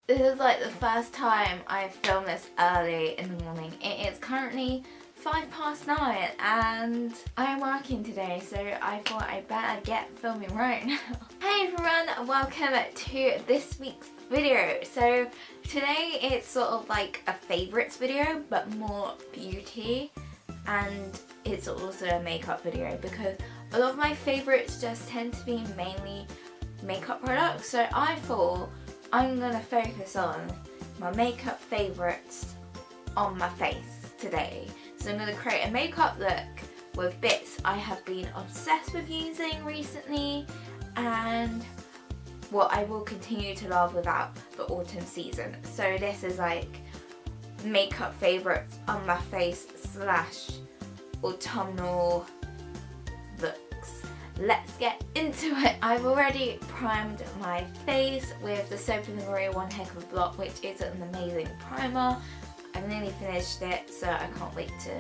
This is like the first time I filmed this early in the morning. It is currently 9:05 and I'm working today, so I thought I better get filming right now. Hey everyone, welcome to this week's video. So today it's sort of like a favourites video but more beauty, and it's also a makeup video because a lot of my favourites just tend to be mainly makeup products, so I thought I'm gonna focus on my makeup favourites on my face today. So I'm gonna create a makeup look with bits I have been obsessed with using recently and what I will continue to love without the autumn season. So this is like makeup favourites on my face slash autumnal looks. Let's get into it. I've already primed my face with the Soap & Glory One Heck of a Blot, which is an amazing primer. I've nearly finished it, so I can't wait to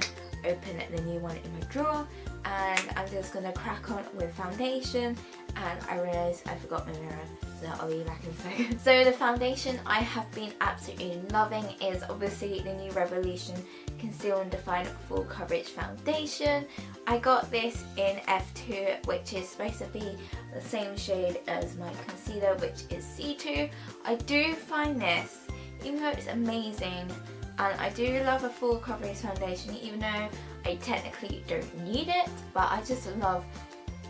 open the new one in my drawer. And I'm just going to crack on with foundation, and I realised I forgot my mirror, so I'll be back in a second. So the foundation I have been absolutely loving is obviously the new Revolution Conceal and Define Full Coverage Foundation. I got this in F2, which is supposed to be the same shade as my concealer, which is C2. I do find this, even though it's amazing, and I do love a full coverage foundation, even though I technically don't need it, but I just love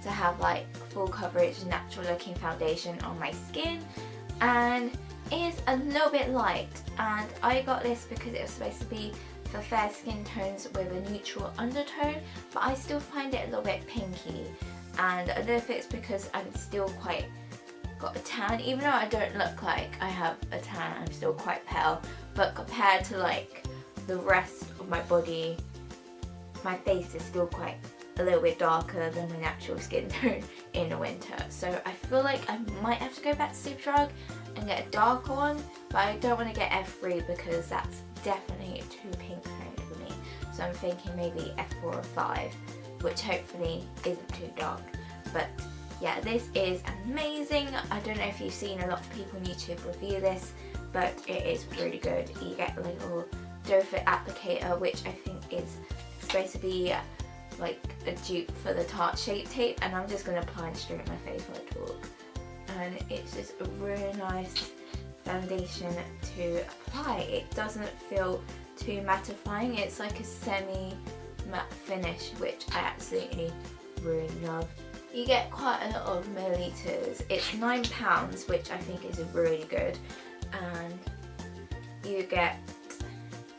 to have like full coverage, natural looking foundation on my skin. And it is a little bit light, and I got this because it was supposed to be for fair skin tones with a neutral undertone, but I still find it a little bit pinky, and I don't know if it's because I'm still quite got a tan, even though I don't look like I have a tan, I'm still quite pale, but compared to like the rest of my body, my face is still quite a little bit darker than my natural skin tone in the winter. So I feel like I might have to go back to Superdrug and get a darker one, but I don't want to get F3 because that's definitely too pink toned for me. So I'm thinking maybe F4 or 5, which hopefully isn't too dark. But yeah, this is amazing. I don't know if you've seen a lot of people on YouTube review this, but it is really good. You get a little doe foot applicator, which I think is supposed to be like a dupe for the Tarte Shape Tape, and I'm just going to apply it straight on my face while I talk. And it's just a really nice foundation to apply. It doesn't feel too mattifying. It's like a semi-matte finish, which I absolutely really love. You get quite a lot of milliliters. It's £9, which I think is really good, and you get,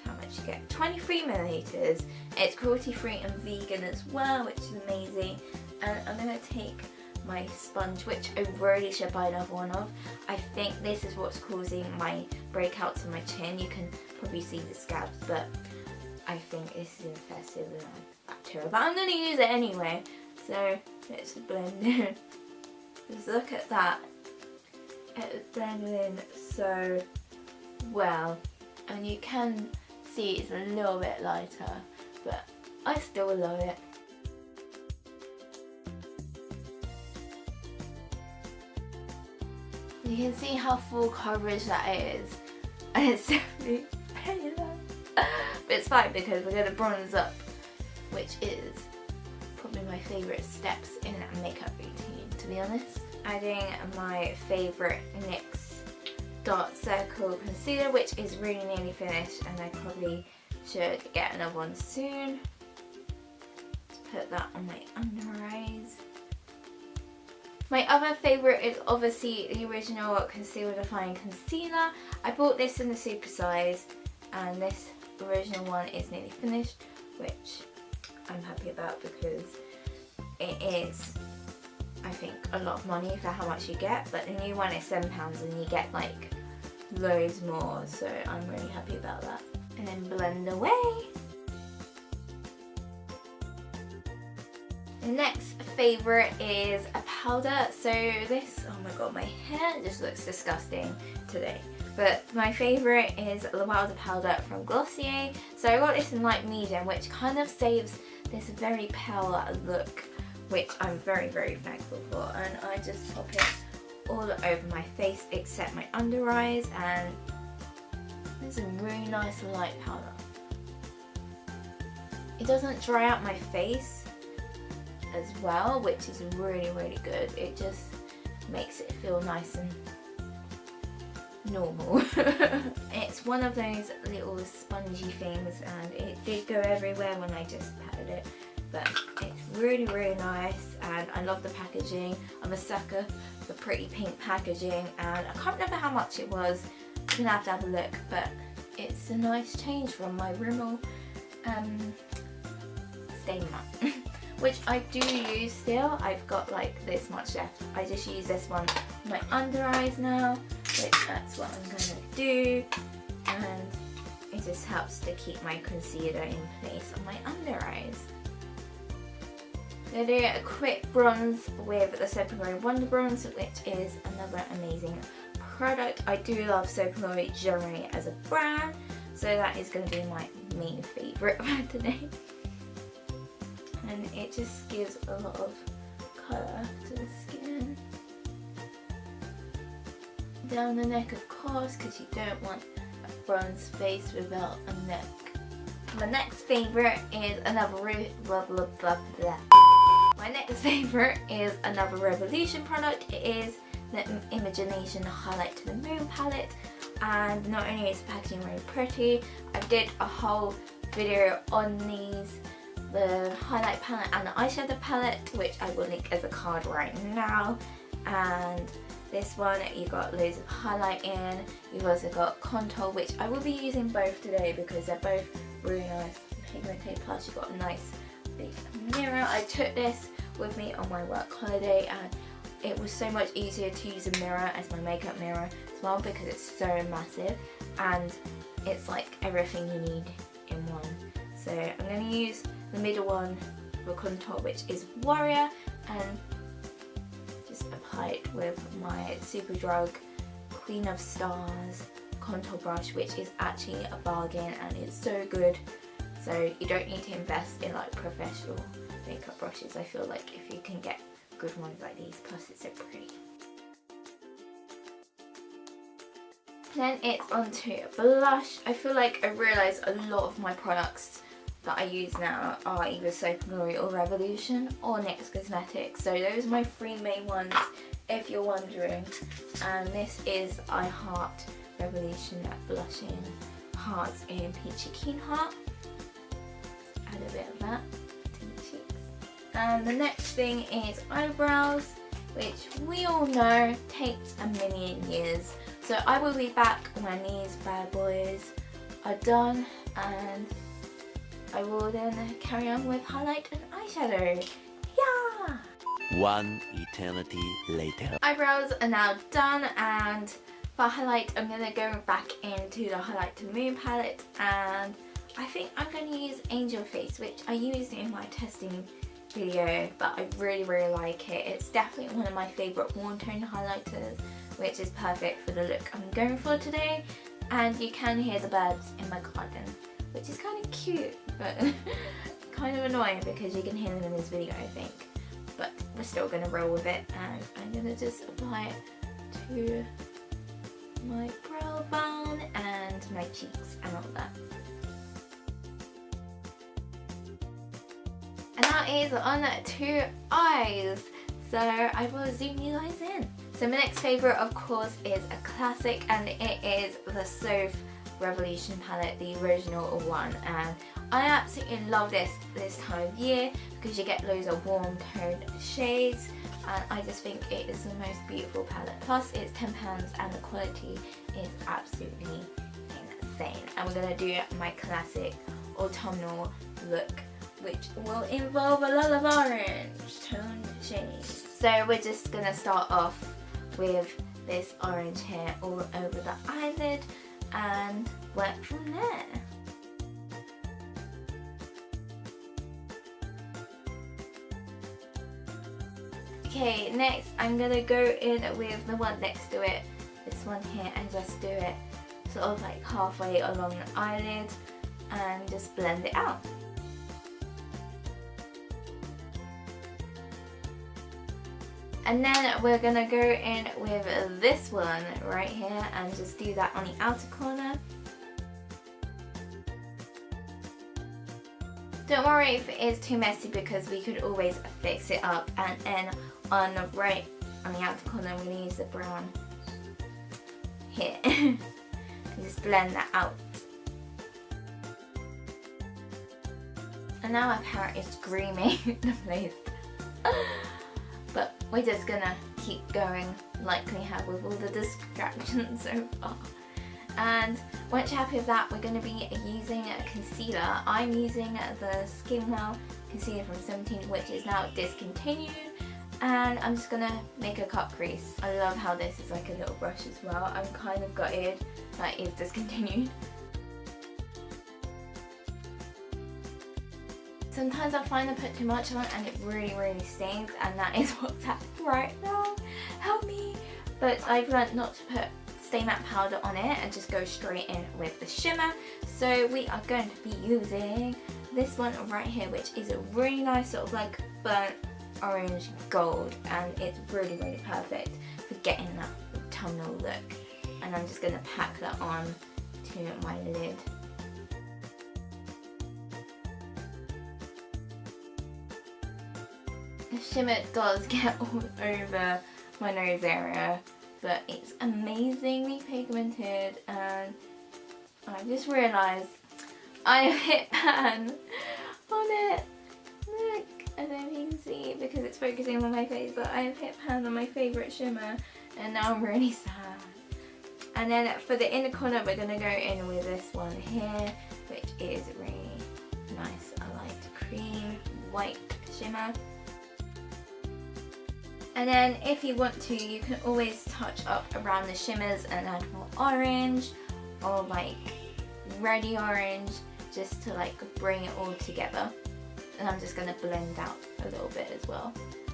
how much you get? 23 milliliters. It's cruelty free and vegan as well, which is amazing. And I'm going to take my sponge, which I really should buy another one of. I think this is what's causing my breakouts on my chin. You can probably see the scabs, but I think this is infested with bacteria. But I'm going to use it anyway. So let's blend in. Just look at that. It's blended in so well, and you can see it's a little bit lighter, but I still love it. You can see how full coverage that is, and it's definitely very low. But it's fine because we're going to bronze up, which is probably my favourite steps in a makeup routine, to be honest. Adding my favourite NYX Dark Circle Concealer, which is really nearly finished, and I probably should get another one soon. Put that on my under eyes. My other favourite is obviously the original Conceal Define Concealer. I bought this in the super size, and this original one is nearly finished, which I'm happy about because it is, I think, a lot of money for how much you get, but the new one is £7 and you get like loads more, so I'm really happy about that. And then blend away. The next favourite is a powder. So this, oh my god, my hair just looks disgusting today. But my favourite is the Wilder powder from Glossier. So I got this in light medium, which kind of saves this very pale look, which I'm very, very thankful for. And I just pop it all over my face except my under eyes, and It's a really nice light powder. It doesn't dry out my face as well, which is really, really good. It just makes it feel nice and normal. It's one of those little spongy things, and it did go everywhere when I just patted it, but it's really, really nice, and I love the packaging. I'm a sucker for pretty pink packaging, and I can't remember how much it was. I'm gonna have to have a look, but it's a nice change from my Rimmel stain matte, which I do use still. I've got like this much left. I just use this one on my under eyes now, which that's what I'm gonna do, and it just helps to keep my concealer in place on my under eyes. I'm gonna do a quick bronze with the Soap & Glory Wonder Bronze, which is another amazing product. I do love Soap & Glory generally as a brand, so that is going to be my main favourite for today. And it just gives a lot of colour to the skin. Down the neck, of course, because you don't want a bronze face without a neck. My next favourite is another My next favourite is another Revolution product. It is the Imagination Highlight to the Moon palette, and not only is the packaging really pretty, I did a whole video on these, the highlight palette and the eyeshadow palette, which I will link as a card right now. And this one, you got loads of highlight in. You've also got contour, which I will be using both today because they're both really nice pigmented. Plus you've got a nice big mirror. I took this with me on my work holiday, and it was so much easier to use a mirror as my makeup mirror as well because it's so massive and it's like everything you need in one. So I'm going to use the middle one for contour, which is Warrior, and just apply it with my Superdrug Queen of Stars contour brush, which is actually a bargain and it's so good. So you don't need to invest in like professional makeup brushes. I feel like if you can get good ones like these, plus it's so pretty. Then it's onto blush. I feel like I realised a lot of my products that I use now are either Soap & Glory or Revolution or NYX Cosmetics. So those are my three main ones if you're wondering. And this is I Heart Revolution Blushing Hearts in Peachy Keen Heart. Add a bit of that to the cheeks. And the next thing is eyebrows, which we all know takes a million years. So I will be back when these bad boys are done, and I will then carry on with highlight and eyeshadow. Yeah! One eternity later. Eyebrows are now done, and for highlight I'm going to go back into the Highlight to the Moon palette, and I think I'm going to use Angel Face, which I used in my testing video, but I really, really like it. It's definitely one of my favourite warm tone highlighters, which is perfect for the look I'm going for today. And you can hear the birds in my garden, which is kind of cute, but kind of annoying because you can hear them in this video, I think. But we're still going to roll with it, and I'm going to just apply it to my brow bone and my cheeks and all that. And now it is on to eyes, so I will zoom you guys in. So my next favourite, of course, is a classic, and it is the Soap Revolution palette, the original one. And I absolutely love this time of year because you get loads of warm toned shades, and I just think it is the most beautiful palette. Plus it's £10 and the quality is absolutely insane. And we're going to do my classic autumnal look, which will involve a lot of orange toned shades. So we're just going to start off with this orange here all over the eyelid and work from there. Okay, next I'm going to go in with the one next to it, this one here, and just do it sort of like halfway along the eyelid and just blend it out. And then we're going to go in with this one right here and just do that on the outer corner. Don't worry if it is too messy because we could always fix it up. And then on the outer corner I'm going to use the brown here and just blend that out. And now my parrot is screaming the place. But we're just gonna keep going like we have with all the distractions so far. And once you're happy with that, we're going to be using a concealer. I'm using the Skin Wow concealer from 17, which is now discontinued. And I'm just going to make a cut crease. I love how this is like a little brush as well. I'm kind of gutted that it's discontinued. Sometimes I find I put too much on and it really stings, and that is what's happening right now. Help me! But I've learned not to put Stay Matte powder on it and just go straight in with the shimmer. So we are going to be using this one right here, which is a really nice sort of like burnt orange gold, and it's really perfect for getting that autumnal look. And I'm just going to pack that on to my lid. The shimmer does get all over my nose area, but it's amazingly pigmented, and I just realised I have hit pan on it. Look, I don't know if you can see because it's focusing on my face, but I have hit pan on my favourite shimmer and now I'm really sad. And then for the inner corner we're going to go in with this one here, which is really nice, a light cream white shimmer. And then if you want to, you can always touch up around the shimmers and add more orange or like reddy orange just to like bring it all together. And I'm just going to blend out a little bit as well.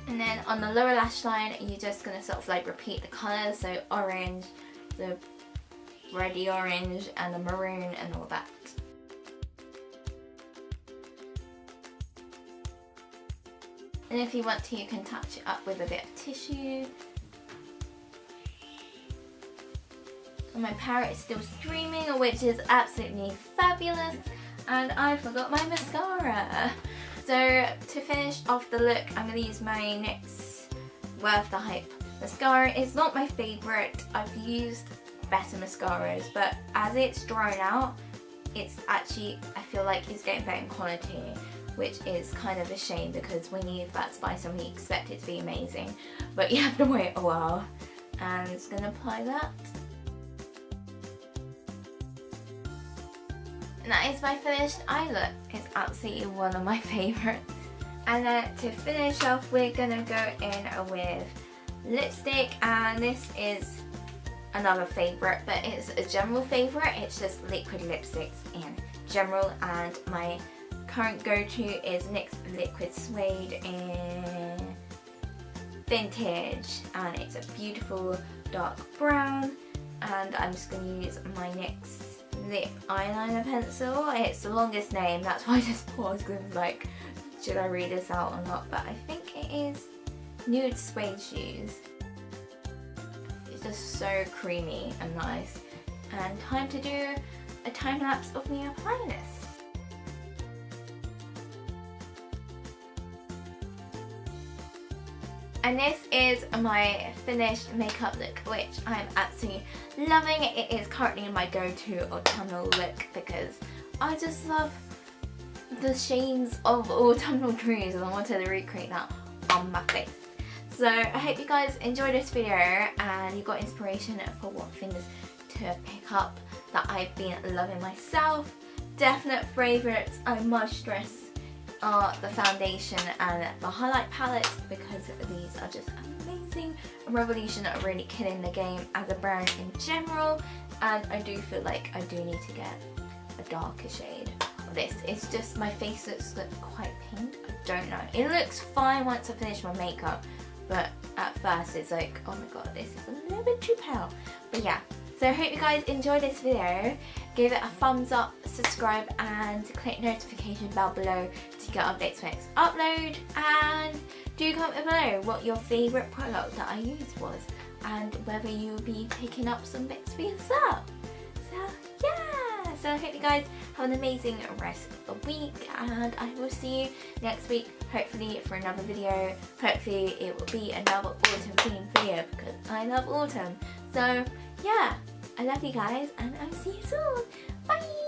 And then on the lower lash line, you're just going to sort of like repeat the colours. So orange, the reddy orange and the maroon and all that. And if you want to, you can touch it up with a bit of tissue. And my parrot is still streaming, which is absolutely fabulous. And I forgot my mascara. So to finish off the look, I'm going to use my NYX Worth the Hype mascara. It's not my favourite. I've used better mascaras, but as it's drawn out, it's actually, I feel like it's getting better in quality, which is kind of a shame because when you use that spice on, we expect it to be amazing, but you have to wait a while. And I'm just going to apply that. And that is my finished eye look. It's absolutely one of my favourites. And then to finish off, we're going to go in with lipstick, and this is another favourite, but it's a general favourite. It's just liquid lipsticks in general, and my current go-to is NYX Liquid Suede in Vintage, and it's a beautiful dark brown. And I'm just going to use my NYX lip eyeliner pencil. It's the longest name, that's why I just paused because I was like, should I read this out or not? But I think it is Nude Suede Shoes. It's just so creamy and nice. And time to do a time lapse of me applying this. And this is my finished makeup look, which I'm absolutely loving. It is currently my go-to autumnal look because I just love the shades of autumnal trees and I wanted to recreate that on my face. So I hope you guys enjoyed this video and you got inspiration for what things to pick up that I've been loving myself. Definite favourites, I must stress, are the foundation and the highlight palette because these are just amazing. Revolution are really killing the game as a brand in general, and I do feel like I do need to get a darker shade of this. It's just my face looks quite pink. I don't know. It looks fine once I finish my makeup, but at first it's like, oh my god, this is a little bit too pale. But yeah. So I hope you guys enjoyed this video. Give it a thumbs up, subscribe and click notification bell below to get updates when it's upload. And do comment below what your favourite product that I used was and whether you'll be picking up some bits for yourself. So yeah, so I hope you guys have an amazing rest of the week, and I will see you next week, hopefully for another video. Hopefully it will be another autumn themed video because I love autumn. So yeah, I love you guys and I'll see you soon. Bye!